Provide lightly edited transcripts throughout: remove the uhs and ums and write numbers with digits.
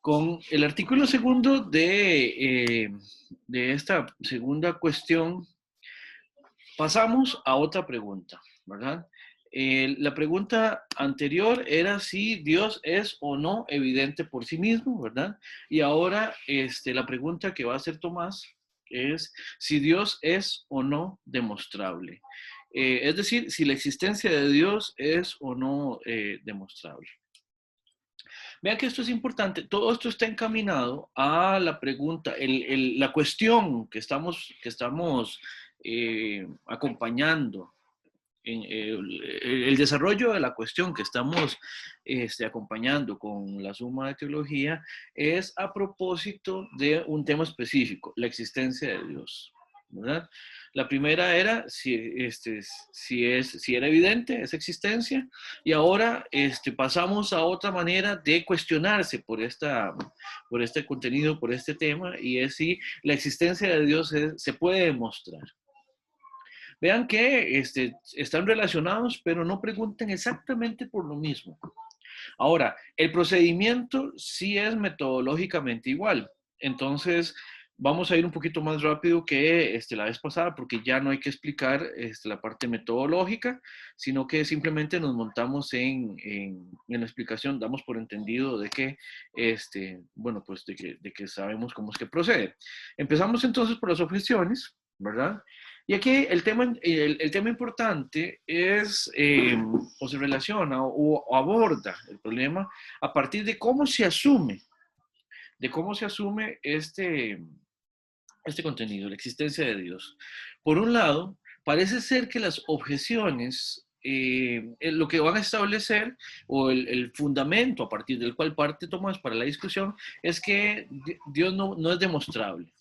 Con el artículo segundo de esta segunda cuestión, pasamos a otra pregunta, ¿verdad? La pregunta anterior era si Dios es o no evidente por sí mismo, ¿verdad? Y ahora la pregunta que va a hacer Tomás es si Dios es o no demostrable. Es decir, si la existencia de Dios es o no demostrable. Vean que esto es importante. Todo esto está encaminado a la pregunta, la cuestión que estamos acompañando, en el desarrollo de la cuestión que estamos acompañando con la suma de teología es a propósito de un tema específico, la existencia de Dios, ¿verdad? La primera era si era evidente esa existencia, y ahora pasamos a otra manera de cuestionarse por este contenido, por este tema, y es si la existencia de Dios se puede demostrar. Vean que están relacionados, pero no pregunten exactamente por lo mismo. Ahora, el procedimiento sí es metodológicamente igual. Entonces, vamos a ir un poquito más rápido que la vez pasada, porque ya no hay que explicar la parte metodológica, sino que simplemente nos montamos en la explicación, damos por entendido de que, bueno, pues de que sabemos cómo es que procede. Empezamos entonces por las objeciones, ¿verdad? Y aquí el tema importante es, o se relaciona o aborda el problema a partir de cómo se asume este contenido, la existencia de Dios. Por un lado, parece ser que las objeciones, lo que van a establecer, o el fundamento a partir del cual parte Tomás para la discusión, es que Dios no es demostrable.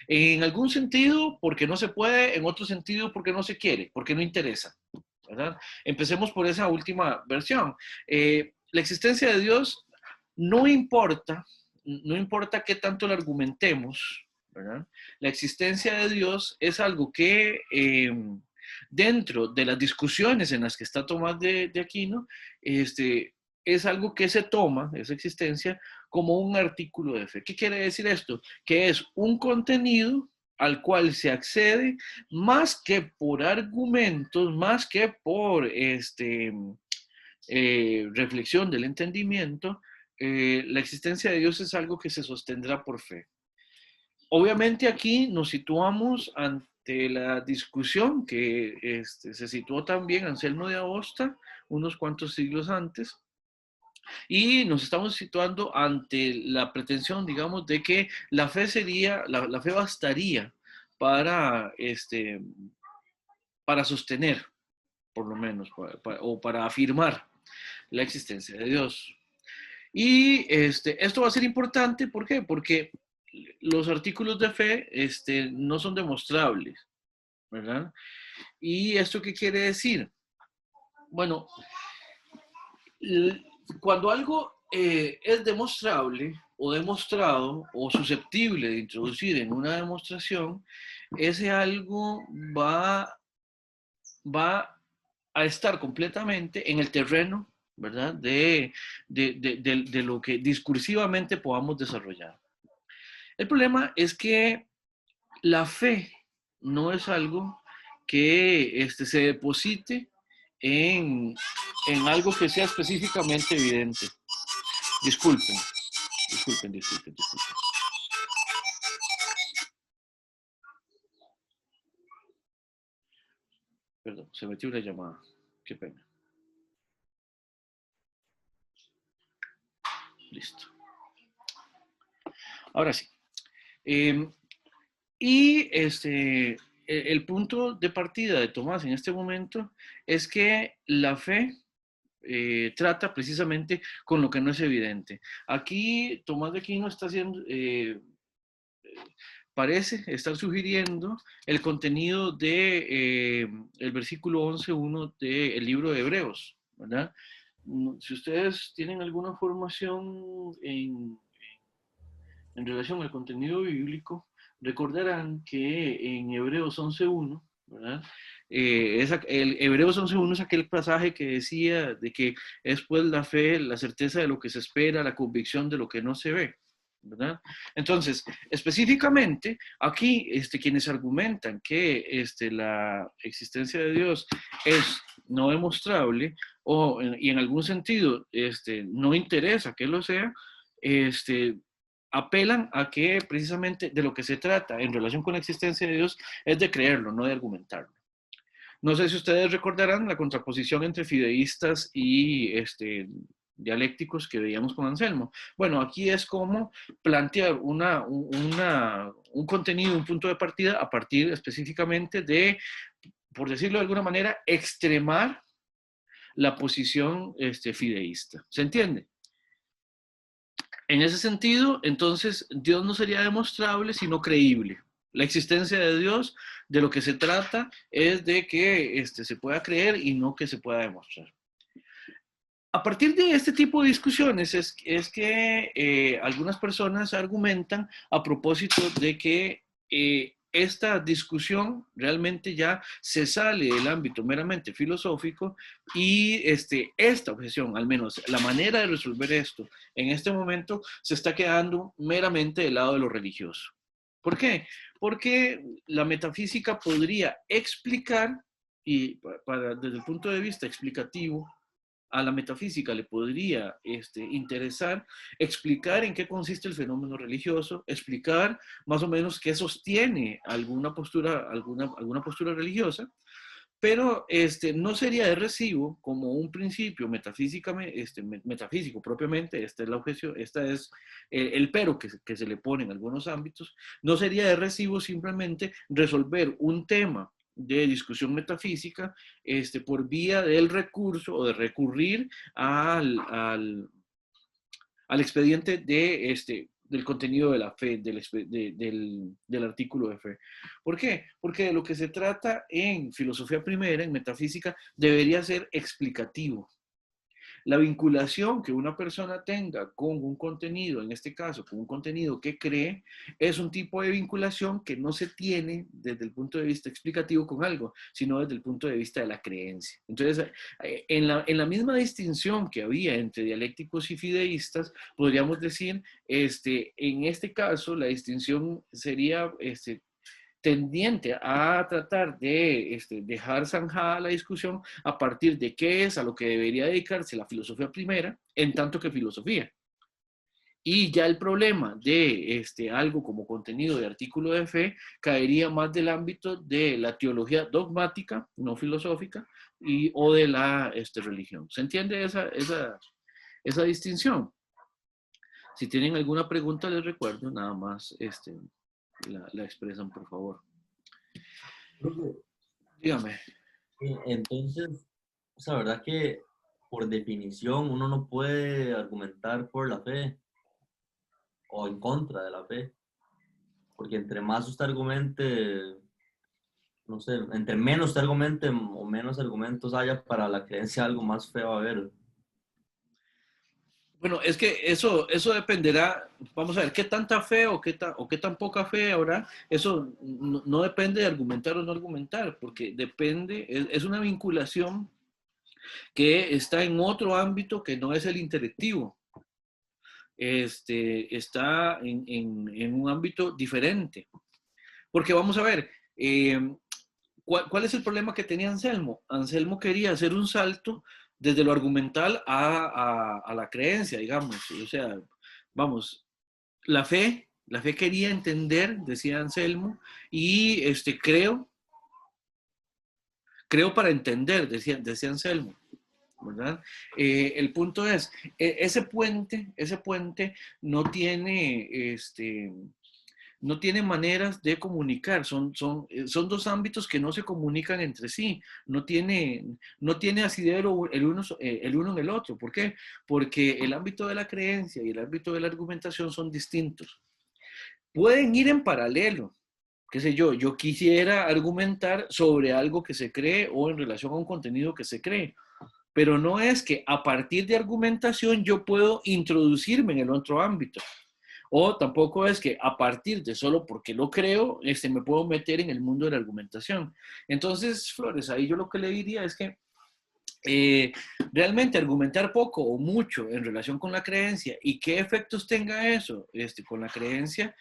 En algún sentido, porque no se puede, en otro sentido, porque no se quiere, porque no interesa, ¿verdad? Empecemos por esa última versión. La existencia de Dios no importa, no importa qué tanto lo argumentemos, ¿verdad? La existencia de Dios es algo que dentro de las discusiones en las que está Tomás de Aquino, es algo que se toma, esa existencia, como un artículo de fe. ¿Qué quiere decir esto? Que es un contenido al cual se accede más que por argumentos, más que por reflexión del entendimiento. La existencia de Dios es algo que se sostendrá por fe. Obviamente aquí nos situamos ante la discusión que se situó también Anselmo de Aosta unos cuantos siglos antes, y nos estamos situando ante la pretensión, digamos, de que la fe la fe bastaría para, para sostener, por lo menos, o para afirmar la existencia de Dios. Y esto va a ser importante, ¿por qué? Porque los artículos de fe no son demostrables, ¿verdad? ¿Y esto qué quiere decir? Bueno, cuando algo es demostrable o demostrado o susceptible de introducir en una demostración, ese algo va a estar completamente en el terreno, ¿verdad? De lo que discursivamente podamos desarrollar. El problema es que la fe no es algo que se deposite en, en algo que sea específicamente evidente. Disculpen, disculpen. Perdón, se metió una llamada. Qué pena. Listo. Ahora sí. Y el punto de partida de Tomás en este momento es que la fe trata precisamente con lo que no es evidente. Aquí Tomás de Aquino está haciendo, parece estar sugiriendo el contenido de el versículo 11.1 del libro de Hebreos, ¿verdad? Si ustedes tienen alguna formación en relación al contenido bíblico, recordarán que en Hebreos 11.1 ¿verdad? El Hebreos 11:1 es aquel pasaje que decía de que es pues la fe, la certeza de lo que se espera, la convicción de lo que no se ve, ¿verdad? Entonces, específicamente, aquí quienes argumentan que la existencia de Dios es no demostrable y en algún sentido no interesa que lo sea, apelan a que precisamente de lo que se trata en relación con la existencia de Dios es de creerlo, no de argumentarlo. No sé si ustedes recordarán la contraposición entre fideístas y dialécticos que veíamos con Anselmo. Bueno, aquí es como plantear un contenido, un punto de partida a partir específicamente de, por decirlo de alguna manera, extremar la posición fideísta. ¿Se entiende? En ese sentido, entonces, Dios no sería demostrable, sino creíble. La existencia de Dios, de lo que se trata, es de que se pueda creer y no que se pueda demostrar. A partir de este tipo de discusiones es que algunas personas argumentan a propósito de que esta discusión realmente ya se sale del ámbito meramente filosófico y esta objeción, al menos la manera de resolver esto en este momento, se está quedando meramente del lado de lo religioso. ¿Por qué? Porque la metafísica podría explicar, y desde el punto de vista explicativo, a la metafísica le podría interesar explicar en qué consiste el fenómeno religioso, explicar más o menos qué sostiene alguna postura religiosa, pero no sería de recibo como un principio metafísico propiamente. Esta es la objeción, esta es el pero que se le pone en algunos ámbitos. No sería de recibo simplemente resolver un tema de discusión metafísica por vía del recurso o de recurrir al expediente del contenido de la fe, del artículo de fe. ¿Por qué? Porque de lo que se trata en filosofía primera, en metafísica, debería ser explicativo. La vinculación que una persona tenga con un contenido, en este caso, con un contenido que cree, es un tipo de vinculación que no se tiene desde el punto de vista explicativo con algo, sino desde el punto de vista de la creencia. Entonces, en la misma distinción que había entre dialécticos y fideístas, podríamos decir, en este caso, la distinción sería tendiente a tratar de dejar zanjada la discusión a partir de qué es a lo que debería dedicarse la filosofía primera, en tanto que filosofía. Y ya el problema de algo como contenido de artículo de fe caería más del ámbito de la teología dogmática, no filosófica, o de la religión. ¿Se entiende esa distinción? Si tienen alguna pregunta, les recuerdo, nada más la expresan, por favor. Dígame. Entonces, o sea, ¿verdad que por definición uno no puede argumentar por la fe o en contra de la fe? Porque entre más usted argumente, no sé, entre menos usted argumente o menos argumentos haya para la creencia, algo más feo va a haber. Bueno, es que eso dependerá, vamos a ver, qué tanta fe o qué tan poca fe habrá. Eso no depende de argumentar o no argumentar, porque depende, es una vinculación que está en otro ámbito que no es el intelectivo. Está en un ámbito diferente. Porque vamos a ver, ¿cuál es el problema que tenía Anselmo? Anselmo quería hacer un salto desde lo argumental a la creencia, digamos. O sea, vamos, la fe quería entender, decía Anselmo, y creo para entender, decía Anselmo. ¿Verdad? El punto es, ese puente no tiene, no tiene maneras de comunicar, son dos ámbitos que no se comunican entre sí, no tiene asidero el uno en el otro. ¿Por qué? Porque el ámbito de la creencia y el ámbito de la argumentación son distintos. Pueden ir en paralelo, qué sé yo quisiera argumentar sobre algo que se cree o en relación a un contenido que se cree, pero no es que a partir de argumentación yo puedo introducirme en el otro ámbito. O tampoco es que a partir de solo porque lo creo, me puedo meter en el mundo de la argumentación. Entonces, Flores, ahí yo lo que le diría es que realmente argumentar poco o mucho en relación con la creencia y qué efectos tenga eso con la creencia,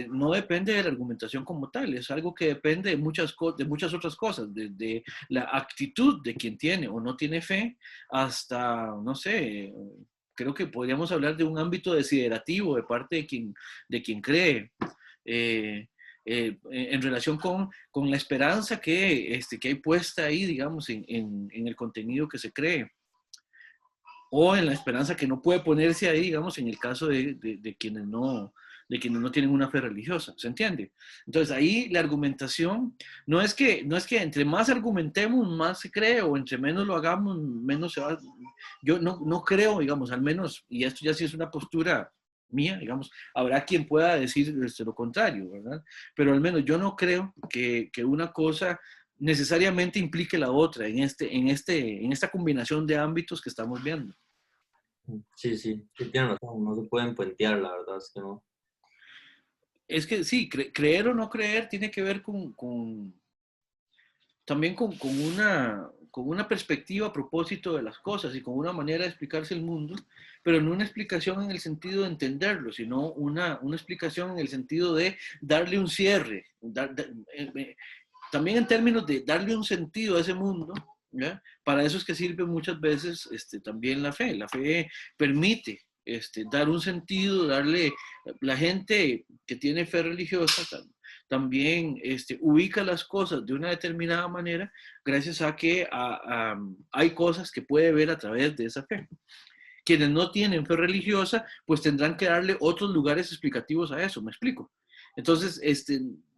no depende de la argumentación como tal, es algo que depende de muchas otras cosas, desde la actitud de quien tiene o no tiene fe hasta, no sé, creo que podríamos hablar de un ámbito desiderativo de parte de quien cree. Eh, en relación con la esperanza que hay puesta ahí, digamos, en el contenido que se cree, o en la esperanza que no puede ponerse ahí, digamos, en el caso de quienes no tienen una fe religiosa, ¿se entiende? Entonces ahí la argumentación no es que entre más argumentemos, más se cree, o entre menos lo hagamos, menos se va. Yo no creo, digamos, al menos, y esto ya sí es una postura mía, digamos, habrá quien pueda decir lo contrario, ¿verdad? Pero al menos yo no creo que una cosa necesariamente implique la otra en esta combinación de ámbitos que estamos viendo. Sí, sí, sí, tienen razón, no se pueden puentear, la verdad es que no. Es que sí, creer o no creer tiene que ver también con una perspectiva a propósito de las cosas y con una manera de explicarse el mundo, pero no una explicación en el sentido de entenderlo, sino una explicación en el sentido de darle un cierre, también en términos de darle un sentido a ese mundo, ¿ya? Para eso es que sirve muchas veces también la fe. La fe permite dar un sentido, la gente que tiene fe religiosa también ubica las cosas de una determinada manera gracias a que hay cosas que puede ver a través de esa fe. Quienes no tienen fe religiosa, pues tendrán que darle otros lugares explicativos a eso, ¿me explico? Entonces,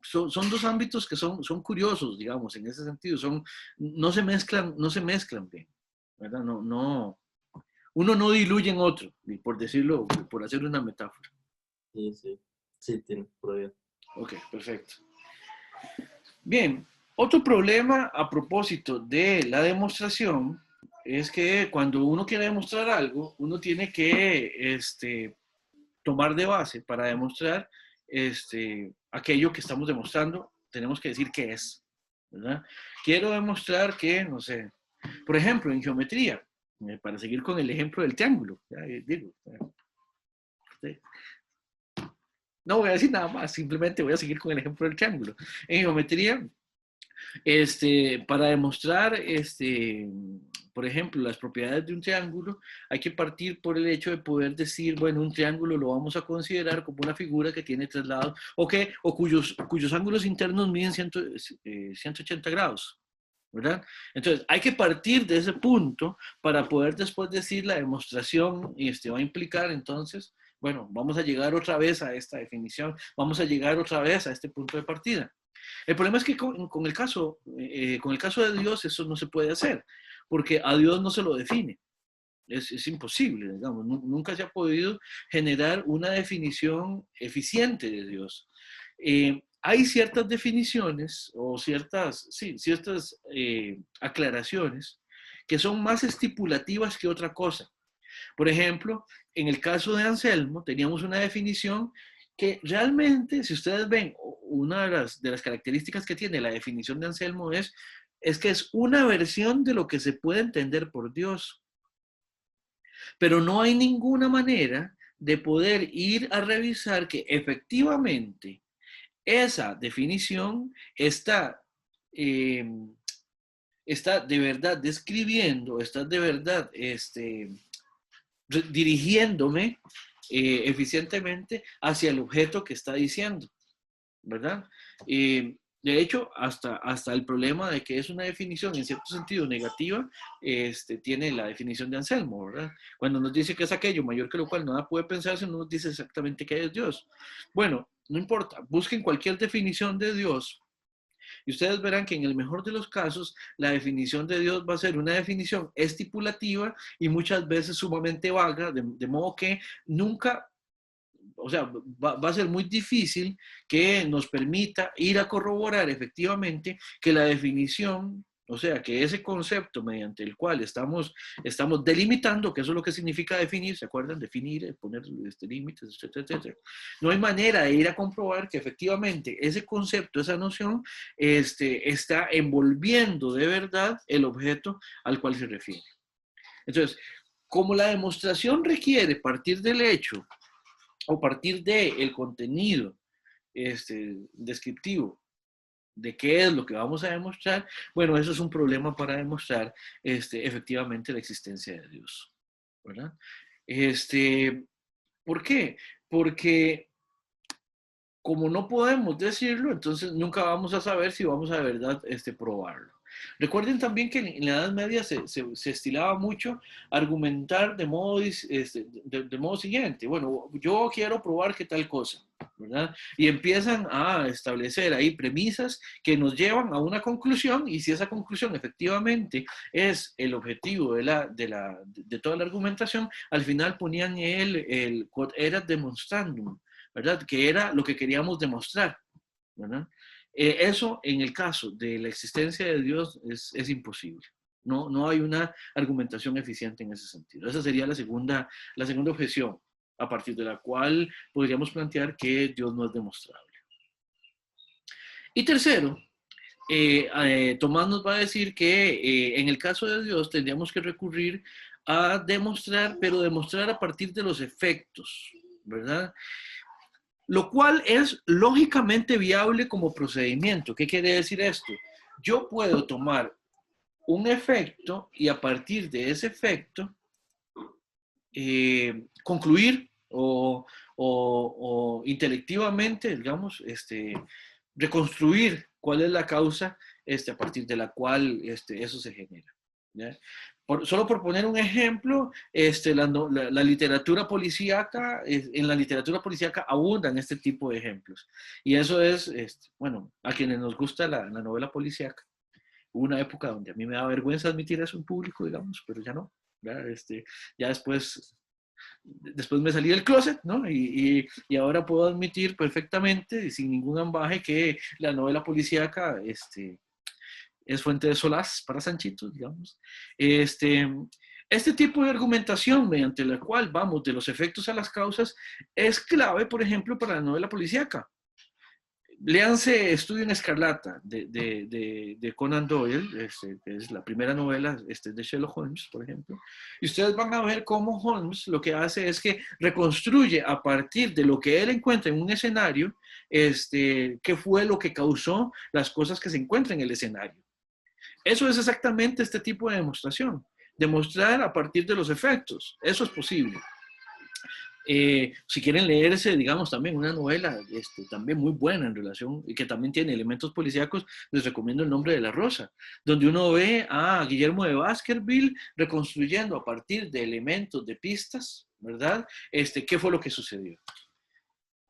son dos ámbitos que son curiosos, digamos, en ese sentido, no se mezclan bien, ¿verdad? Uno no diluye en otro, por decirlo, por hacer una metáfora. Sí, sí, sí, tiene prueba. Ok, perfecto. Bien, otro problema a propósito de la demostración es que cuando uno quiere demostrar algo, uno tiene que tomar de base para demostrar aquello que estamos demostrando, tenemos que decir qué es, ¿verdad? Quiero demostrar que, no sé, por ejemplo, en geometría, para seguir con el ejemplo del triángulo, ya, digo, no voy a decir nada más, simplemente voy a seguir con el ejemplo del triángulo. En geometría, para demostrar, por ejemplo, las propiedades de un triángulo, hay que partir por el hecho de poder decir, bueno, un triángulo lo vamos a considerar como una figura que tiene 3 lados, o cuyos ángulos internos miden 180 grados, ¿verdad? Entonces, hay que partir de ese punto para poder después decir la demostración, y va a implicar entonces, bueno, vamos a llegar otra vez a esta definición, vamos a llegar otra vez a este punto de partida. El problema es que con el caso de Dios eso no se puede hacer, porque a Dios no se lo define. Es imposible, digamos, nunca se ha podido generar una definición eficiente de Dios. Hay ciertas definiciones o ciertas aclaraciones que son más estipulativas que otra cosa. Por ejemplo, en el caso de Anselmo teníamos una definición que realmente, si ustedes ven, una de las características que tiene la definición de Anselmo es que es una versión de lo que se puede entender por Dios. Pero no hay ninguna manera de poder ir a revisar que efectivamente esa definición está de verdad describiendo, está de verdad dirigiéndome eficientemente hacia el objeto que está diciendo, ¿verdad? De hecho, hasta el problema de que es una definición en cierto sentido negativa, tiene la definición de Anselmo, ¿verdad? Cuando nos dice que es aquello mayor que lo cual nada puede pensarse, no nos dice exactamente qué es Dios. Bueno, no importa, busquen cualquier definición de Dios y ustedes verán que en el mejor de los casos, la definición de Dios va a ser una definición estipulativa y muchas veces sumamente vaga, de modo que nunca, o sea, va a ser muy difícil que nos permita ir a corroborar efectivamente que la definición O sea, que ese concepto mediante el cual estamos delimitando, que eso es lo que significa definir, ¿se acuerdan? Definir, poner límites, etcétera, etcétera. No hay manera de ir a comprobar que efectivamente ese concepto, esa noción, está envolviendo de verdad el objeto al cual se refiere. Entonces, como la demostración requiere partir del hecho o partir del contenido descriptivo de qué es lo que vamos a demostrar, bueno, eso es un problema para demostrar efectivamente la existencia de Dios, ¿verdad? ¿Por qué? Porque como no podemos decirlo, entonces nunca vamos a saber si vamos a de verdad probarlo. Recuerden también que en la Edad Media se estilaba mucho argumentar de modo siguiente. Bueno, yo quiero probar que tal cosa, ¿verdad? Y empiezan a establecer ahí premisas que nos llevan a una conclusión, y si esa conclusión efectivamente es el objetivo de toda la argumentación, al final ponían el quod erat demonstrandum, ¿verdad? Que era lo que queríamos demostrar, ¿verdad? Eso en el caso de la existencia de Dios es imposible. No hay una argumentación eficiente en ese sentido. Esa sería la segunda objeción, a partir de la cual podríamos plantear que Dios no es demostrable. Y tercero, Tomás nos va a decir que en el caso de Dios tendríamos que recurrir a demostrar, pero demostrar a partir de los efectos, ¿verdad? Lo cual es lógicamente viable como procedimiento. ¿Qué quiere decir esto? Yo puedo tomar un efecto y a partir de ese efecto concluir o intelectivamente, digamos, reconstruir cuál es la causa a partir de la cual eso se genera, ¿ya? Solo por poner un ejemplo, la literatura policíaca, en la literatura policíaca abundan este tipo de ejemplos. Y eso es, bueno, a quienes nos gusta la novela policíaca. Hubo una época donde a mí me da vergüenza admitir eso en público, digamos, pero ya no. Ya después me salí del closet, ¿no? Y ahora puedo admitir perfectamente, sin ningún ambaje, que la novela policíaca es fuente de solaz para Sanchito, digamos. Este tipo de argumentación mediante la cual vamos de los efectos a las causas es clave, por ejemplo, para la novela policíaca. Léanse Estudio en Escarlata de Conan Doyle, que es la primera novela de Sherlock Holmes, por ejemplo, y ustedes van a ver cómo Holmes lo que hace es que reconstruye a partir de lo que él encuentra en un escenario, qué fue lo que causó las cosas que se encuentran en el escenario. Eso es exactamente este tipo de demostración, demostrar a partir de los efectos. Eso es posible. Si quieren leerse, digamos, también una novela también muy buena en relación, y que también tiene elementos policíacos, les recomiendo El nombre de la rosa, donde uno ve a Guillermo de Baskerville reconstruyendo a partir de elementos, de pistas, ¿verdad? ¿Qué fue lo que sucedió?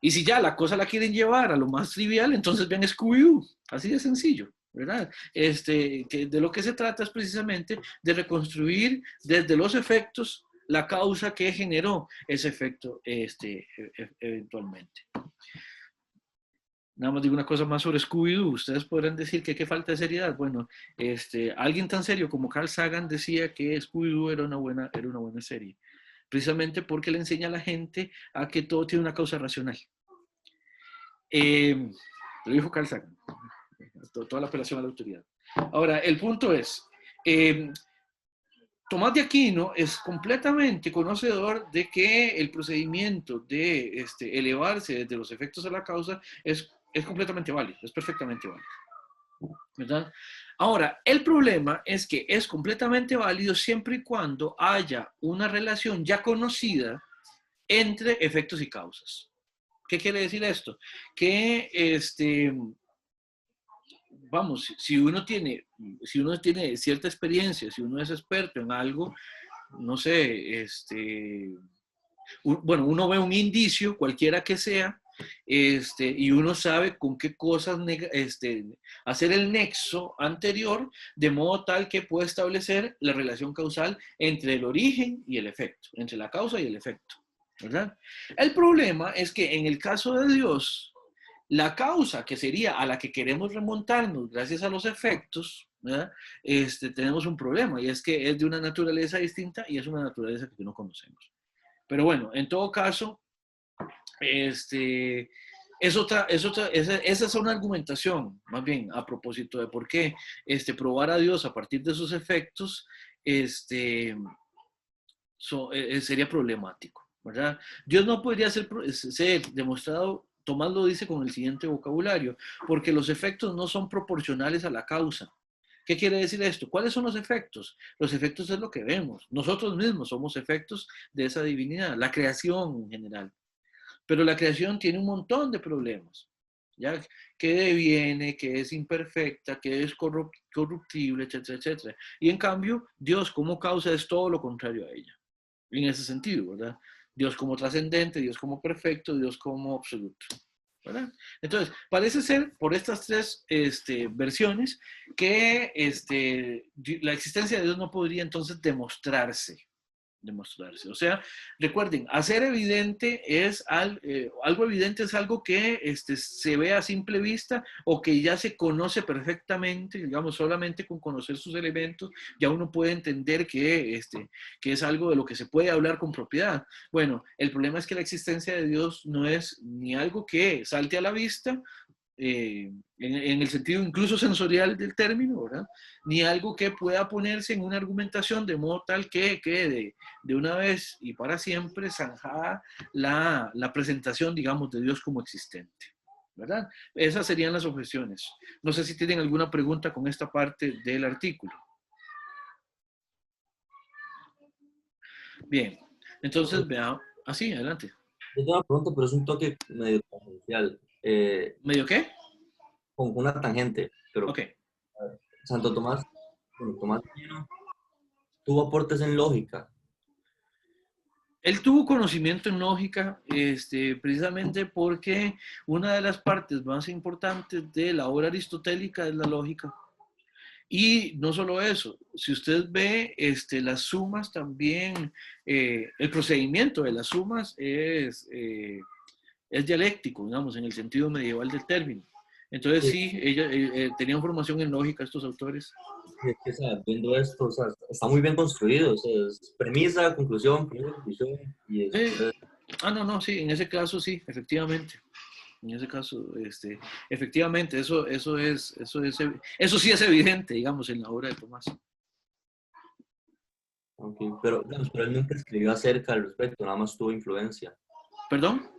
Y si ya la cosa la quieren llevar a lo más trivial, entonces vean Scooby-Doo, así de sencillo, ¿verdad? Que de lo que se trata es precisamente de reconstruir desde los efectos la causa que generó ese efecto eventualmente. Nada más digo una cosa más sobre Scooby-Doo. Ustedes podrán decir que qué falta de seriedad. Bueno, alguien tan serio como Carl Sagan decía que Scooby-Doo era una buena serie, precisamente porque le enseña a la gente a que todo tiene una causa racional. Lo dijo Carl Sagan, toda la apelación a la autoridad. Ahora, el punto es, Tomás de Aquino es completamente conocedor de que el procedimiento de elevarse desde los efectos a la causa es completamente válido, es perfectamente válido, ¿verdad? Ahora, el problema es que es completamente válido siempre y cuando haya una relación ya conocida entre efectos y causas. ¿Qué quiere decir esto? Que vamos, si uno tiene cierta experiencia, si uno es experto en algo, no sé, bueno, uno ve un indicio, cualquiera que sea, y uno sabe con qué cosas hacer el nexo anterior, de modo tal que puede establecer la relación causal entre el origen y el efecto, entre la causa y el efecto, ¿verdad? El problema es que en el caso de Dios, la causa que sería a la que queremos remontarnos gracias a los efectos, ¿verdad? Tenemos un problema y es que es de una naturaleza distinta y es una naturaleza que no conocemos. Pero bueno, en todo caso, esa es una argumentación, más bien, a propósito de por qué probar a Dios a partir de sus efectos sería problemático, ¿verdad? Dios no podría ser demostrado, Tomás lo dice con el siguiente vocabulario, porque los efectos no son proporcionales a la causa. ¿Qué quiere decir esto? ¿Cuáles son los efectos? Los efectos es lo que vemos. Nosotros mismos somos efectos de esa divinidad, la creación en general. Pero la creación tiene un montón de problemas, ¿ya? Que deviene, que es imperfecta, que es corruptible, etcétera, etcétera. Y en cambio, Dios como causa es todo lo contrario a ella. En ese sentido, ¿verdad? Dios como trascendente, Dios como perfecto, Dios como absoluto, ¿verdad? Entonces, parece ser, por estas tres versiones, que la existencia de Dios no podría entonces demostrarse. O sea, recuerden, hacer evidente es algo evidente, es algo que se ve a simple vista o que ya se conoce perfectamente, digamos, solamente con conocer sus elementos, ya uno puede entender que es algo de lo que se puede hablar con propiedad. Bueno, el problema es que la existencia de Dios no es ni algo que salte a la vista, en el sentido incluso sensorial del término, ¿verdad? Ni algo que pueda ponerse en una argumentación de modo tal que quede de una vez y para siempre zanjada la presentación, digamos, de Dios como existente, ¿verdad? Esas serían las objeciones. No sé si tienen alguna pregunta con esta parte del artículo. Bien, entonces veamos. Sí, adelante. Yo tengo una pregunta, pero es un toque medio tangencial. ¿Medio qué? Con una tangente, pero Ok. Santo Tomás, bueno, Tomás tuvo aportes en lógica. Él tuvo conocimiento en lógica, precisamente porque una de las partes más importantes de la obra aristotélica es la lógica. Y no solo eso, si usted ve las sumas también, el procedimiento de las sumas es dialéctico, digamos, en el sentido medieval del término. Entonces Sí, sí, tenían formación en lógica estos autores. es que, o sea, viendo esto, o sea, está muy bien construido. O sea, es premisa, conclusión, y después... No, sí, en ese caso sí, efectivamente. En ese caso, efectivamente, eso sí es evidente, digamos, en la obra de Tomás. Okay, pero, digamos, pero él nunca escribió acerca al respecto, nada más tuvo influencia. ¿Perdón?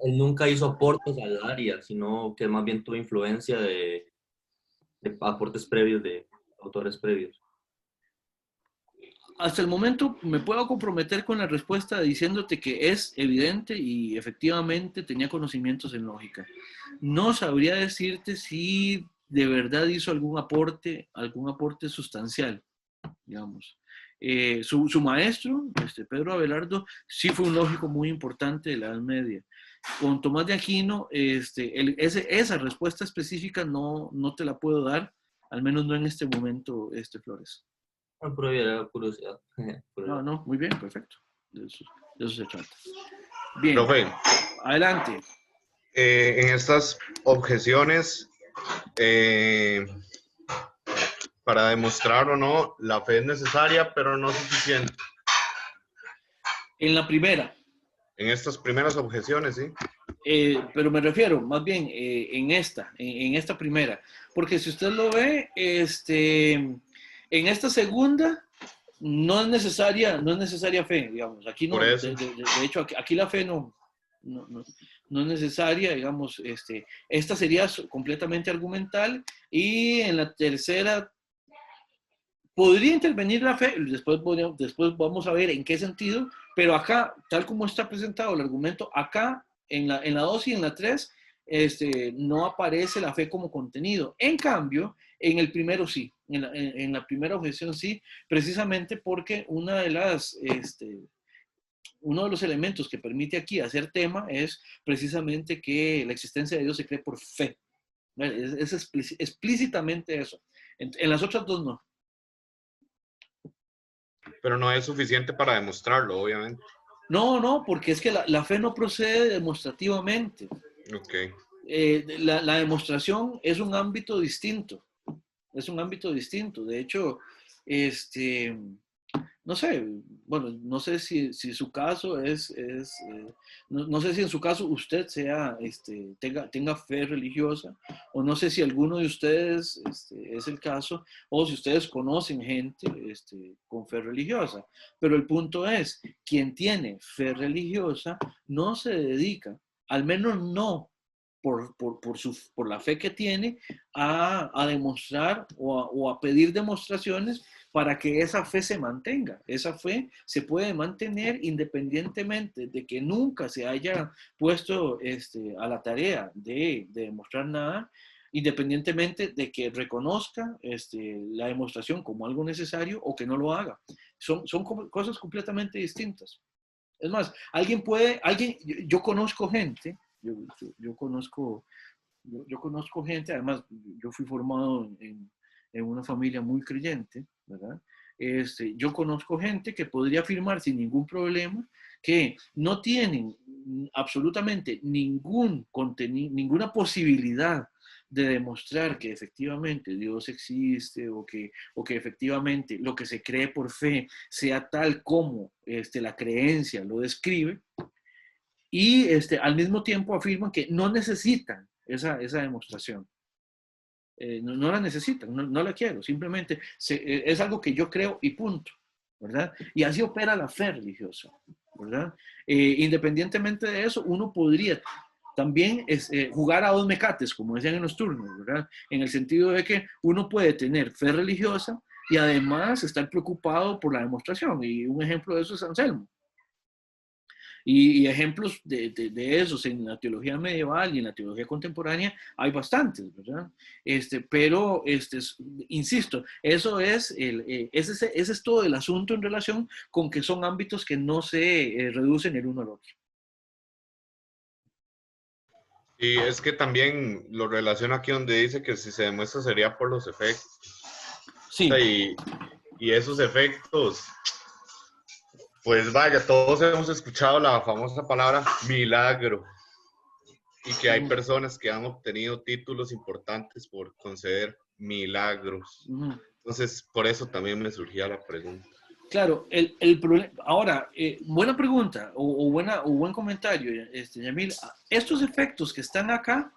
Él nunca hizo aportes al área, sino que más bien tuvo influencia de aportes previos de autores previos. Hasta el momento me puedo comprometer con la respuesta diciéndote que es evidente y efectivamente tenía conocimientos en lógica. No sabría decirte si de verdad hizo algún aporte sustancial, digamos. Su maestro, Pedro Abelardo, sí fue un lógico muy importante de la Edad Media. Con Tomás de Aquino, esa respuesta específica no te la puedo dar, al menos no en este momento, Flores. No, pero era curiosidad. No, muy bien, perfecto. De eso se trata. Bien, Profe, adelante. en estas objeciones, para demostrar o no, la fe es necesaria, pero no suficiente. En la primera, En estas primeras objeciones, sí. pero me refiero más bien en esta primera, porque si usted lo ve, en esta segunda no es necesaria fe, digamos. Aquí no, Por eso. de hecho, aquí la fe no es necesaria, digamos. Esta sería completamente argumental y en la tercera podría intervenir la fe, después vamos a ver en qué sentido, pero acá, tal como está presentado el argumento, acá en la 2 y en la 3, no aparece la fe como contenido. En cambio, en el primero sí, en la primera objeción sí, precisamente porque uno de los elementos que permite aquí hacer tema es precisamente que la existencia de Dios se cree por fe. Es explícitamente eso. En las otras dos no. Pero no es suficiente para demostrarlo, obviamente. No, porque es que la fe no procede demostrativamente. Ok. La demostración es un ámbito distinto. es un ámbito distinto. De hecho, no sé, bueno, no sé si su caso no sé si en su caso usted tenga fe religiosa, o no sé si alguno de ustedes es el caso, o si ustedes conocen gente con fe religiosa. Pero el punto es, quien tiene fe religiosa no se dedica, al menos no por la fe que tiene, a demostrar o a pedir demostraciones para que esa fe se mantenga. Esa fe se puede mantener independientemente de que nunca se haya puesto a la tarea de demostrar nada, independientemente de que reconozca la demostración como algo necesario o que no lo haga. Son cosas completamente distintas. Es más, yo conozco gente, yo conozco gente, además yo fui formado en una familia muy creyente, ¿verdad? Yo conozco gente que podría afirmar sin ningún problema que no tienen absolutamente ninguna posibilidad de demostrar que efectivamente Dios existe, o que efectivamente lo que se cree por fe sea tal como la creencia lo describe, y al mismo tiempo afirman que no necesitan esa demostración. No la necesitan, no la quiero, simplemente es algo que yo creo y punto, ¿verdad? Y así opera la fe religiosa, ¿verdad? Independientemente de eso, uno podría también jugar a dos mecates, como decían en los turnos, ¿verdad? En el sentido de que uno puede tener fe religiosa y además estar preocupado por la demostración. Y un ejemplo de eso es Anselmo. Y ejemplos de esos en la teología medieval y en la teología contemporánea hay bastantes, ¿verdad? Pero, insisto, ese es todo el asunto en relación con que son ámbitos que no se reducen el uno al otro. Y es que también lo relaciona aquí donde dice que si se demuestra sería por los efectos. Sí. O sea, y esos efectos, pues vaya, todos hemos escuchado la famosa palabra milagro, y que hay personas que han obtenido títulos importantes por conceder milagros. Entonces, por eso también me surgía la pregunta. Claro, el problema, ahora, buena pregunta o buen comentario, Yamil. Estos efectos que están acá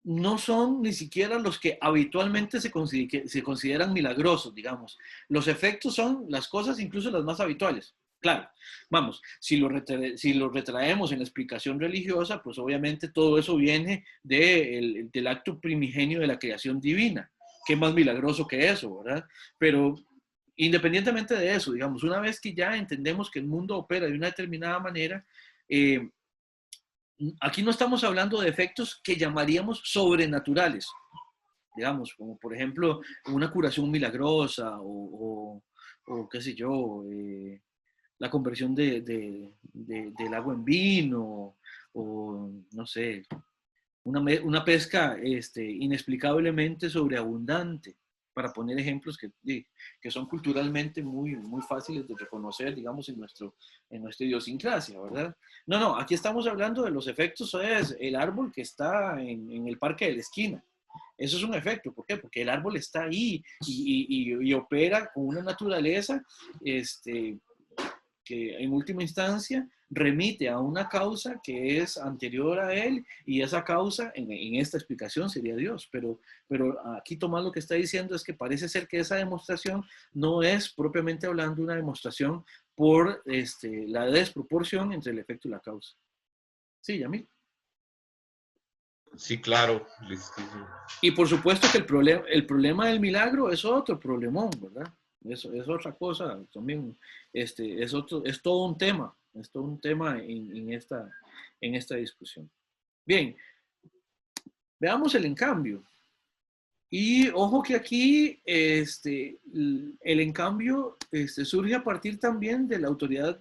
no son ni siquiera los que habitualmente se consideran milagrosos, digamos. Los efectos son las cosas, incluso las más habituales. Claro, vamos, si lo retraemos en la explicación religiosa, pues obviamente todo eso viene del acto primigenio de la creación divina. ¿Qué más milagroso que eso, verdad? Pero independientemente de eso, digamos, una vez que ya entendemos que el mundo opera de una determinada manera, aquí no estamos hablando de efectos que llamaríamos sobrenaturales, digamos, como por ejemplo una curación milagrosa o qué sé yo, la conversión del agua en vino, o no sé, una pesca inexplicablemente sobreabundante, para poner ejemplos que son culturalmente muy fáciles de reconocer, digamos, en nuestra idiosincrasia, ¿verdad? No, aquí estamos hablando de los efectos, es el árbol que está en el parque de la esquina. Eso es un efecto, ¿por qué? Porque el árbol está ahí y opera con una naturaleza que en última instancia remite a una causa que es anterior a él, y esa causa en esta explicación sería Dios. Pero aquí Tomás lo que está diciendo es que parece ser que esa demostración no es propiamente hablando una demostración por la desproporción entre el efecto y la causa. Sí, Yamil. Sí, claro, listísimo. Y por supuesto que el problema del milagro es otro problemón, ¿verdad? Es otra cosa también. Es todo un tema. Es todo un tema en esta discusión. Bien, veamos el encambio. Y ojo que aquí el encambio surge a partir también de la autoridad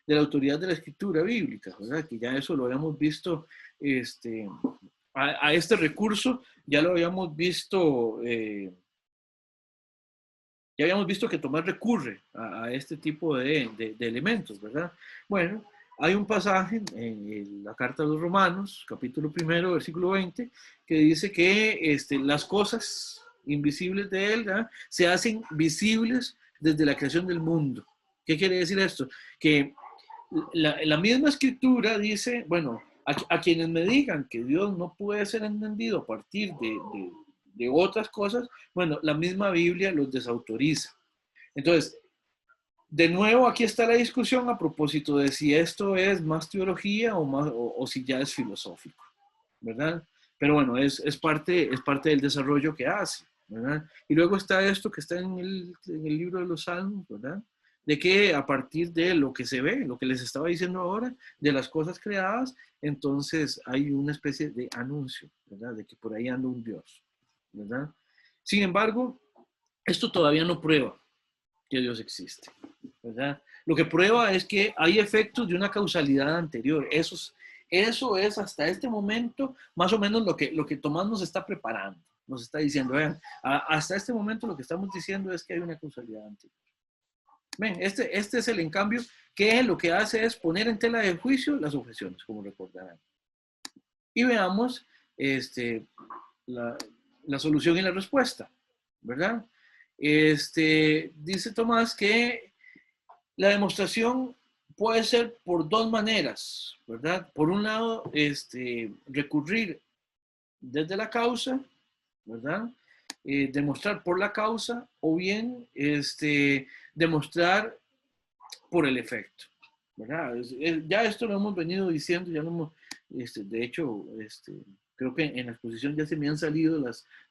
de la escritura bíblica, ¿verdad? Que ya eso lo habíamos visto, a este recurso ya lo habíamos visto, ya habíamos visto que Tomás recurre a este tipo de elementos, ¿verdad? Bueno, hay un pasaje en la carta de los Romanos, capítulo 1, versículo 20, que dice que las cosas invisibles de Él, ¿verdad? Se hacen visibles desde la creación del mundo. ¿Qué quiere decir esto? Que la misma escritura dice, bueno, a quienes me digan que Dios no puede ser entendido a partir de otras cosas, bueno, la misma Biblia los desautoriza. Entonces, de nuevo, aquí está la discusión a propósito de si esto es más teología o si ya es filosófico, ¿verdad? Pero bueno, es parte del desarrollo que hace, ¿verdad? Y luego está esto que está en el libro de los Salmos, ¿verdad? De que a partir de lo que se ve, lo que les estaba diciendo ahora, de las cosas creadas, entonces hay una especie de anuncio, ¿verdad? De que por ahí anda un Dios, ¿verdad? Sin embargo, esto todavía no prueba que Dios existe, ¿verdad? Lo que prueba es que hay efectos de una causalidad anterior. Eso es hasta este momento más o menos lo que Tomás nos está preparando. Nos está diciendo, vean, hasta este momento lo que estamos diciendo es que hay una causalidad anterior. Ven, este es el en cambio que lo que hace es poner en tela de juicio las objeciones, como recordarán. Y veamos la solución y la respuesta, ¿verdad? Dice Tomás que la demostración puede ser por dos maneras, ¿verdad? Por un lado, recurrir desde la causa, ¿verdad? Demostrar por la causa o bien demostrar por el efecto, ¿verdad? Ya esto lo hemos venido diciendo, ya lo hemos, de hecho, creo que en la exposición ya se me han salido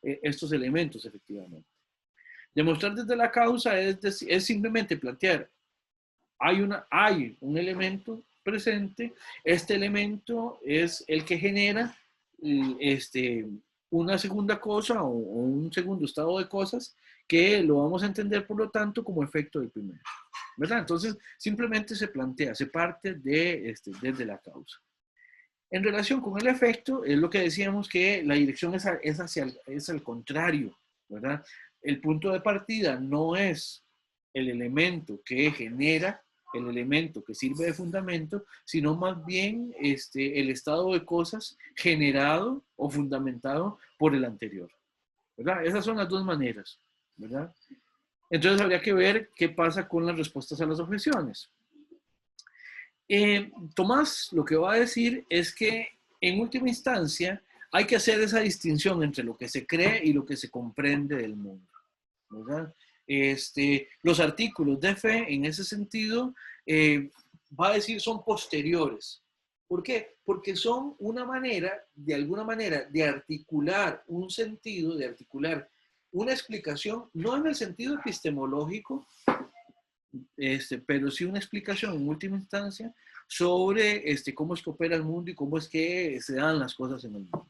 estos elementos, efectivamente. Demostrar desde la causa es simplemente plantear, hay un elemento presente, este elemento es el que genera una segunda cosa o un segundo estado de cosas que lo vamos a entender, por lo tanto, como efecto del primero, ¿verdad? Entonces, simplemente se plantea, se parte desde la causa. En relación con el efecto, es lo que decíamos que la dirección es al contrario, ¿verdad? El punto de partida no es el elemento que genera, el elemento que sirve de fundamento, sino más bien el estado de cosas generado o fundamentado por el anterior, ¿verdad? Esas son las dos maneras, ¿verdad? Entonces habría que ver qué pasa con las respuestas a las objeciones. Tomás lo que va a decir es que en última instancia hay que hacer esa distinción entre lo que se cree y lo que se comprende del mundo, ¿verdad? Los artículos de fe en ese sentido va a decir son posteriores. ¿Por qué? Porque son una manera, de alguna manera, de articular un sentido, de articular una explicación, no en el sentido epistemológico, pero sí una explicación en última instancia sobre cómo es que opera el mundo y cómo es que se dan las cosas en el mundo.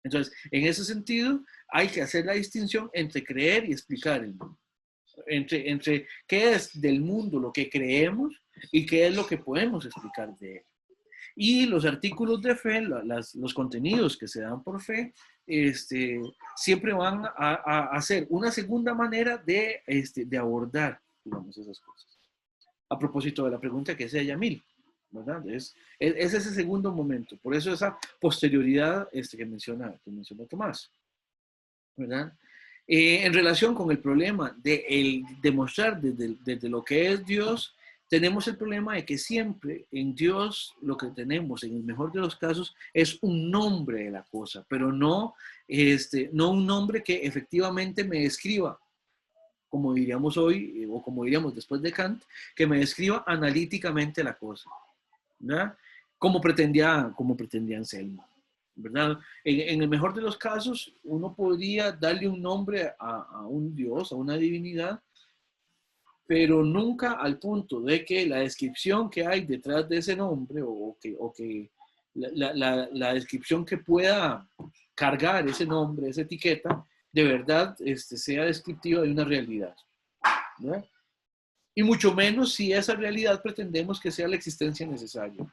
Entonces, en ese sentido, hay que hacer la distinción entre creer y explicar el mundo. Entre qué es del mundo lo que creemos y qué es lo que podemos explicar de él. Y los artículos de fe, los contenidos que se dan por fe, siempre van a hacer una segunda manera de abordar, digamos, esas cosas. A propósito de la pregunta que hacía Yamil, ¿verdad? Es ese segundo momento. Por eso esa posterioridad que menciona Tomás, ¿verdad? En relación con el problema de demostrar desde lo que es Dios, tenemos el problema de que siempre en Dios lo que tenemos, en el mejor de los casos, es un nombre de la cosa, pero no un nombre que efectivamente me describa, como diríamos hoy, o como diríamos después de Kant, que me describa analíticamente la cosa, ¿verdad? Como pretendía Anselmo, ¿verdad? En el mejor de los casos, uno podría darle un nombre a un Dios, a una divinidad, pero nunca al punto de que la descripción que hay detrás de ese nombre o que la descripción que pueda cargar ese nombre, esa etiqueta, de verdad sea descriptiva de una realidad, ¿verdad? Y mucho menos si esa realidad pretendemos que sea la existencia necesaria,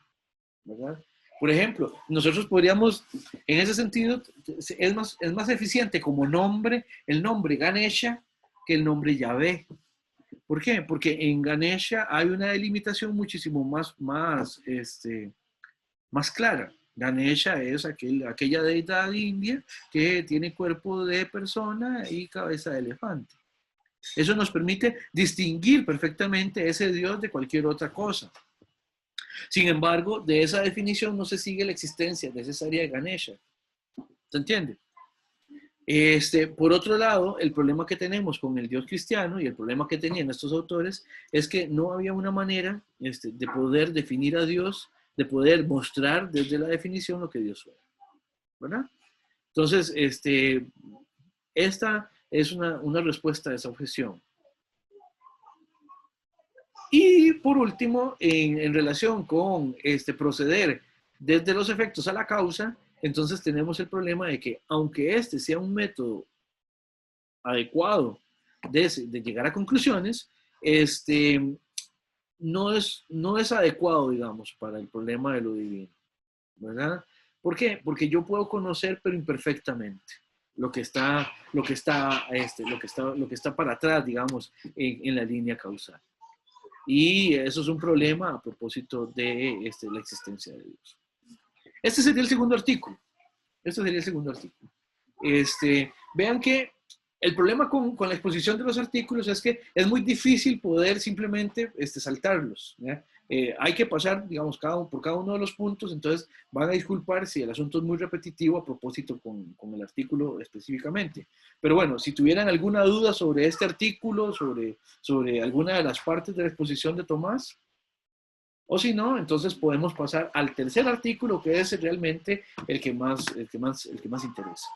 ¿verdad? Por ejemplo, nosotros podríamos, en ese sentido, es más eficiente como nombre, el nombre Ganesha que el nombre Yahvé. ¿Por qué? Porque en Ganesha hay una delimitación muchísimo más clara, Ganesha es aquella deidad india que tiene cuerpo de persona y cabeza de elefante. Eso nos permite distinguir perfectamente ese Dios de cualquier otra cosa. Sin embargo, de esa definición no se sigue la existencia necesaria de Ganesha. ¿Se entiende? Por otro lado, el problema que tenemos con el Dios cristiano y el problema que tenían estos autores es que no había una manera de poder definir a Dios, de poder mostrar desde la definición lo que Dios fuera, ¿verdad? Entonces, esta es una respuesta a esa objeción. Y por último, en relación con proceder desde los efectos a la causa, entonces tenemos el problema de que aunque este sea un método adecuado de llegar a conclusiones, no es adecuado, digamos, para el problema de lo divino, ¿verdad? ¿Por qué? Porque yo puedo conocer, pero imperfectamente, lo que está para atrás, digamos, en la línea causal. Y eso es un problema a propósito de la existencia de Dios. Este sería el segundo artículo. Vean que el problema con la exposición de los artículos es que es muy difícil poder simplemente saltarlos, ¿ya? Hay que pasar, digamos, por cada uno de los puntos, entonces van a disculpar si el asunto es muy repetitivo a propósito con el artículo específicamente. Pero bueno, si tuvieran alguna duda sobre este artículo, sobre alguna de las partes de la exposición de Tomás, o si no, entonces podemos pasar al tercer artículo, que es realmente el que más interesa.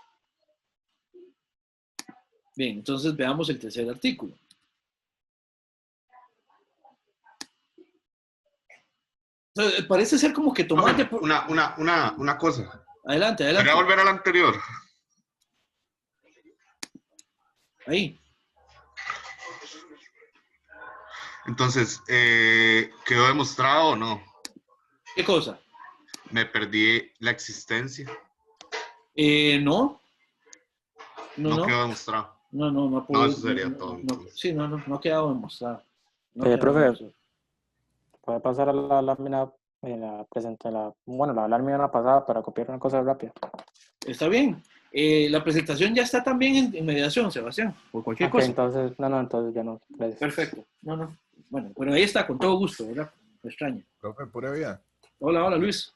Bien, entonces veamos el tercer artículo. Entonces, parece ser como que Tomás... Una cosa. Adelante. Quería volver al anterior. Ahí. Entonces, ¿quedó demostrado o no? ¿Qué cosa? Me perdí la existencia. No. No quedó demostrado. No puedo. No, eso sería todo. No ha quedado demostrado. Profe, ¿puede pasar a la lámina, la lámina pasada para copiar una cosa rápida? Está bien. La presentación ya está también en mediación, Sebastián, por cualquier cosa. Entonces ya no. Gracias. Perfecto. Bueno, pero ahí está, con todo gusto, ¿verdad? Me extraña. Profe, pura vida. Hola, Luis.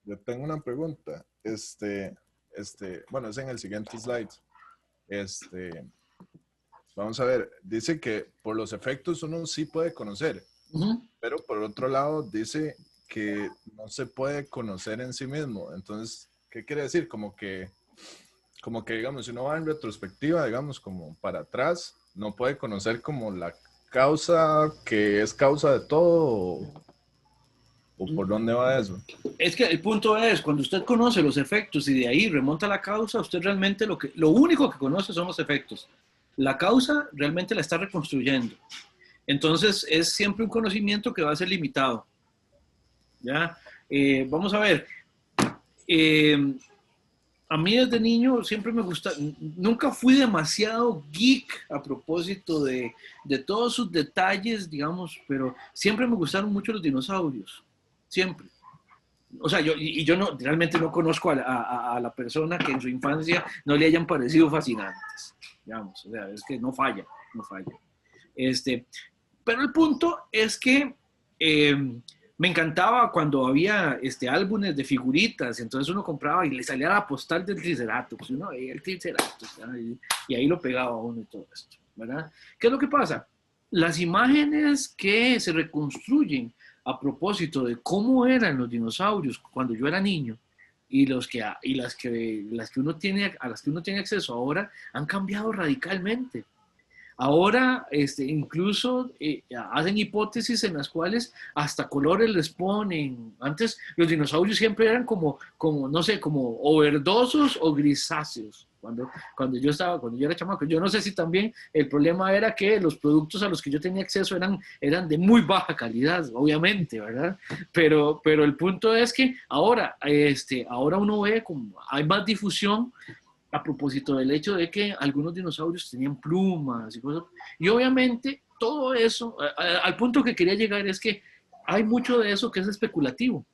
Yo tengo una pregunta. Bueno, es en el siguiente slide. Vamos a ver, dice que por los efectos uno sí puede conocer, pero por otro lado dice que no se puede conocer en sí mismo. Entonces, ¿qué quiere decir? Como que digamos, si uno va en retrospectiva, digamos, como para atrás, no puede conocer como la causa que es causa de todo, o por dónde va eso. Es que el punto es, cuando usted conoce los efectos y de ahí remonta la causa, usted realmente lo único que conoce son los efectos. La causa realmente la está reconstruyendo. Entonces, es siempre un conocimiento que va a ser limitado. ¿Ya? Vamos a ver. A mí desde niño siempre me gusta, nunca fui demasiado geek a propósito de todos sus detalles, digamos, pero siempre me gustaron mucho los dinosaurios. Siempre. O sea, yo realmente no conozco a la persona que en su infancia no le hayan parecido fascinantes, digamos, o sea, es que no falla. Pero el punto es que me encantaba cuando había álbumes de figuritas, entonces uno compraba y le salía la postal del Triceratops, uno veía el Triceratops, y ahí lo pegaba uno y todo esto, ¿verdad? ¿Qué es lo que pasa? Las imágenes que se reconstruyen a propósito de cómo eran los dinosaurios cuando yo era niño y las que uno tiene acceso ahora han cambiado radicalmente. Ahora incluso hacen hipótesis en las cuales hasta colores les ponen. Antes los dinosaurios siempre eran como no sé, como o verdosos o grisáceos. Cuando yo era chamaco. Yo no sé si también el problema era que los productos a los que yo tenía acceso eran de muy baja calidad, obviamente, ¿verdad? Pero el punto es que ahora uno ve como hay más difusión a propósito del hecho de que algunos dinosaurios tenían plumas y cosas. Y obviamente todo eso, al punto que quería llegar es que hay mucho de eso que es especulativo.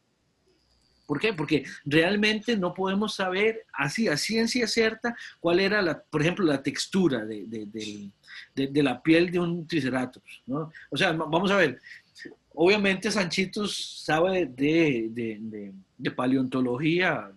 ¿Por qué? Porque realmente no podemos saber así a ciencia cierta cuál era, por ejemplo, la textura de la piel de un triceratops, ¿no? O sea, vamos a ver, obviamente Sanchitos sabe de paleontología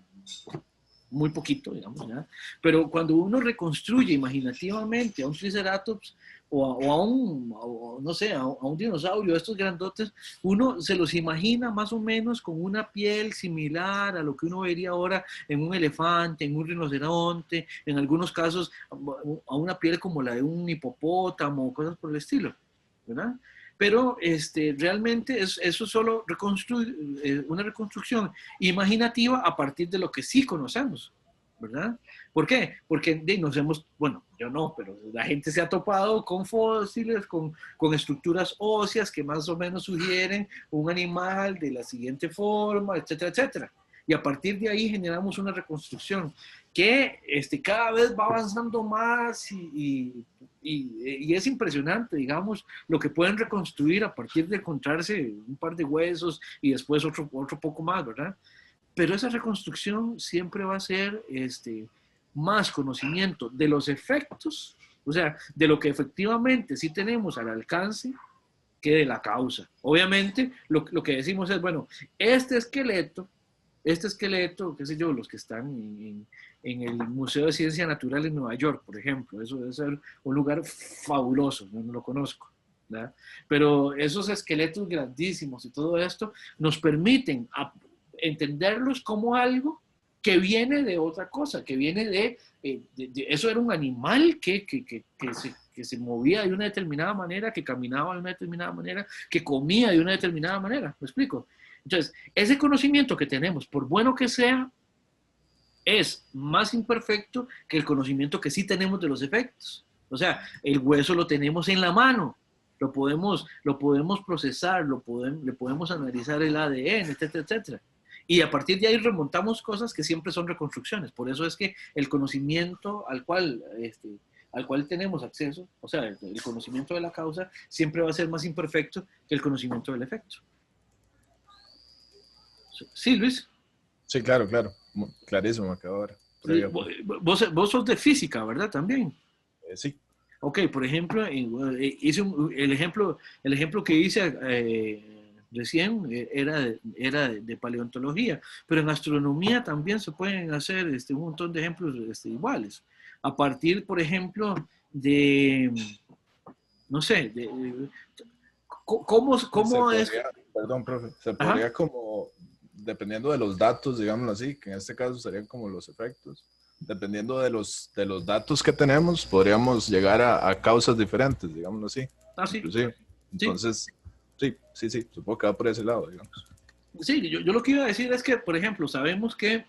muy poquito, digamos, ¿ya? Pero cuando uno reconstruye imaginativamente a un triceratops no sé, a un dinosaurio, a estos grandotes, uno se los imagina más o menos con una piel similar a lo que uno vería ahora en un elefante, en un rinoceronte, en algunos casos a una piel como la de un hipopótamo, cosas por el estilo, ¿verdad? Pero realmente eso es solo una reconstrucción imaginativa a partir de lo que sí conocemos, ¿verdad? ¿Por qué? Porque bueno, yo no, pero la gente se ha topado con fósiles, con estructuras óseas que más o menos sugieren un animal de la siguiente forma, etcétera, etcétera. Y a partir de ahí generamos una reconstrucción que cada vez va avanzando más y es impresionante, digamos, lo que pueden reconstruir a partir de encontrarse un par de huesos y después otro poco más, ¿verdad? Pero esa reconstrucción siempre va a ser más conocimiento de los efectos, o sea, de lo que efectivamente sí tenemos al alcance, que de la causa. Obviamente, lo que decimos es, bueno, este esqueleto, qué sé yo, los que están en el Museo de Ciencia Natural en Nueva York, por ejemplo, eso debe ser un lugar fabuloso, yo no lo conozco, ¿verdad? Pero esos esqueletos grandísimos y todo esto nos permiten entenderlos como algo que viene de otra cosa, que viene eso era un animal que se movía de una determinada manera, que caminaba de una determinada manera, que comía de una determinada manera, ¿me explico? Entonces, ese conocimiento que tenemos, por bueno que sea, es más imperfecto que el conocimiento que sí tenemos de los efectos. O sea, el hueso lo tenemos en la mano, lo podemos procesar, le podemos analizar el ADN, etcétera, etcétera. Y a partir de ahí remontamos cosas que siempre son reconstrucciones. Por eso es que el conocimiento al cual tenemos acceso, o sea, el conocimiento de la causa, siempre va a ser más imperfecto que el conocimiento del efecto. Sí, Luis. Sí, claro, claro. Clarísimo acá ahora. Sí, vos sos de física, ¿verdad? También. Sí. Ok, por ejemplo, hice el ejemplo que hice recién era de paleontología, pero en astronomía también se pueden hacer un montón de ejemplos iguales. A partir, por ejemplo, no sé, ¿cómo es? Perdón, profe, se podría como, dependiendo de los datos, digámoslo así, que en este caso serían como los efectos, dependiendo de los datos que tenemos, podríamos llegar a causas diferentes, digámoslo así. Sí. Inclusive. Entonces, sí, supongo que va por ese lado, digamos. Sí, yo lo que iba a decir es que, por ejemplo, sabemos que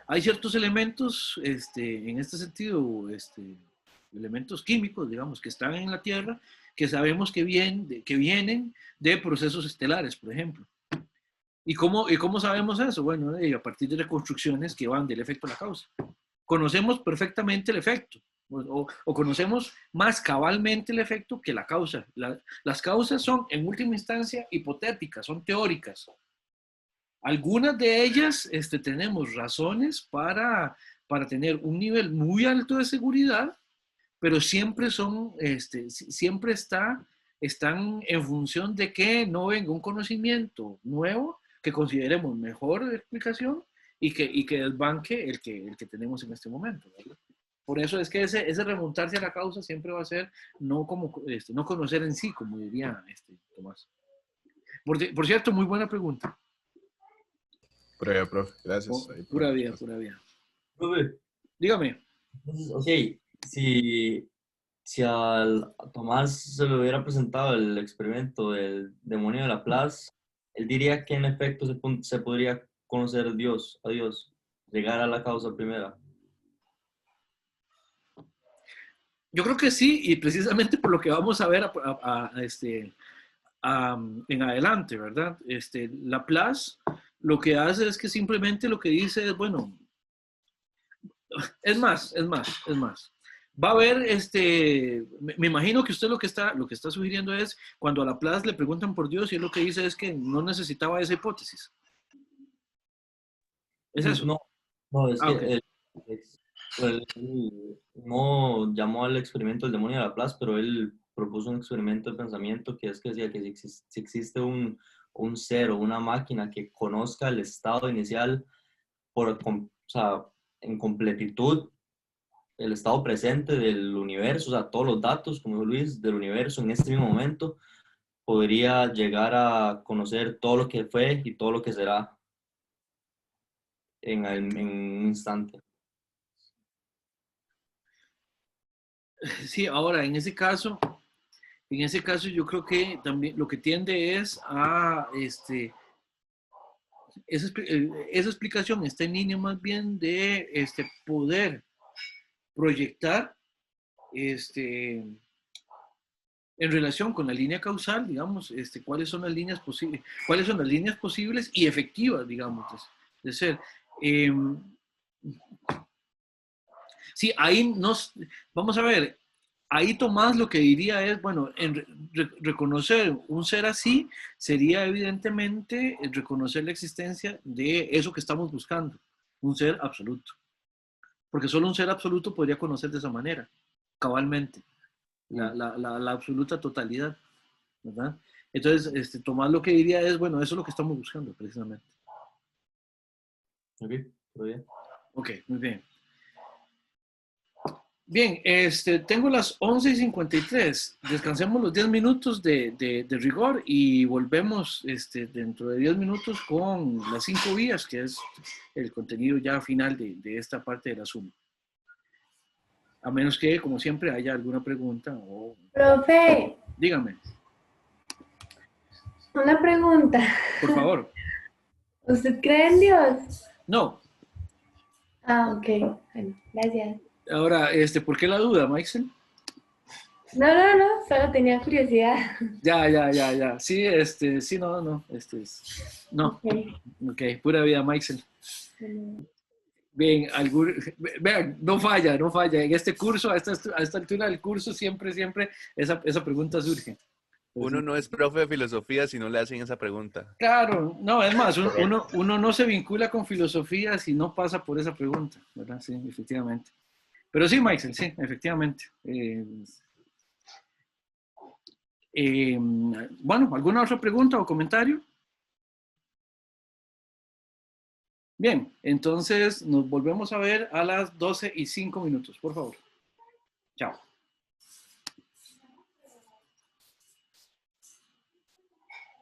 hay ciertos elementos, en este sentido, elementos químicos, digamos, que están en la Tierra, que sabemos que vienen de procesos estelares, por ejemplo. ¿Y cómo sabemos eso? Bueno, a partir de reconstrucciones que van del efecto a la causa. Conocemos perfectamente el efecto, o conocemos más cabalmente el efecto que la causa. Las causas son, en última instancia, hipotéticas, son teóricas. Algunas de ellas tenemos razones para tener un nivel muy alto de seguridad, pero siempre están en función de que no venga un conocimiento nuevo que consideremos mejor explicación y que desbanque el que tenemos en este momento, ¿verdad? Por eso es que ese remontarse a la causa siempre va a ser no conocer en sí, como diría Tomás. Por cierto, muy buena pregunta. Profe, gracias. Pura vida. Profe, dígame. Ok, si a Tomás se le hubiera presentado el experimento del demonio de Laplace, él diría que en efecto se podría conocer a Dios, llegar a la causa primera. Yo creo que sí, y precisamente por lo que vamos a ver en adelante, ¿verdad? Laplace lo que hace es que simplemente lo que dice es, bueno, es más. Va a haber, me imagino que usted lo que está sugiriendo es, cuando a Laplace le preguntan por Dios, y él lo que dice es que no necesitaba esa hipótesis. ¿Es eso? No, es Ah, que ok. él no llamó al experimento el demonio de Laplace, pero él propuso un experimento de pensamiento que es que decía que si existe un ser o una máquina que conozca el estado inicial o sea, en completitud, el estado presente del universo, o sea, todos los datos, como dijo Luis, del universo en este mismo momento, podría llegar a conocer todo lo que fue y todo lo que será en un instante. Sí, ahora, en ese caso yo creo que también lo que tiende es a, esa explicación está en línea más bien de poder proyectar en relación con la línea causal, digamos, cuáles son las líneas posibles, cuáles son las líneas posibles y efectivas, digamos, de ser. Eh, sí, ahí nos, vamos a ver, ahí Tomás lo que diría es, bueno, reconocer un ser así sería evidentemente reconocer la existencia de eso que estamos buscando, un ser absoluto. Porque solo un ser absoluto podría conocer de esa manera, cabalmente, la absoluta totalidad, ¿verdad? Entonces, Tomás lo que diría es, bueno, eso es lo que estamos buscando precisamente. Ok, todo bien. Ok, muy bien. Bien, tengo las 11:53. Descansemos los 10 minutos de rigor y volvemos dentro de 10 minutos con las 5 vías, que es el contenido ya final de esta parte de la suma. A menos que, como siempre, haya alguna pregunta o... Profe, Dígame, una pregunta. por favor. ¿Usted cree en Dios? No. Ah, ok. Bueno, gracias. Ahora, ¿por qué la duda, Michael? No, solo tenía curiosidad. Ya. Sí, sí, no. No. Ok. Ok, pura vida, Michael. Bueno, Bien, vean, no falla. En este curso, a esta altura del curso, siempre esa pregunta surge. Uno no es profe de filosofía si no le hacen esa pregunta. Claro, no, es más, Correcto. uno no se vincula con filosofía si no pasa por esa pregunta, ¿verdad? Sí, efectivamente. Pero sí, Michael, sí, efectivamente. Bueno, ¿alguna otra pregunta o comentario? Bien, entonces nos volvemos a ver a las 12:05, por favor. Chao.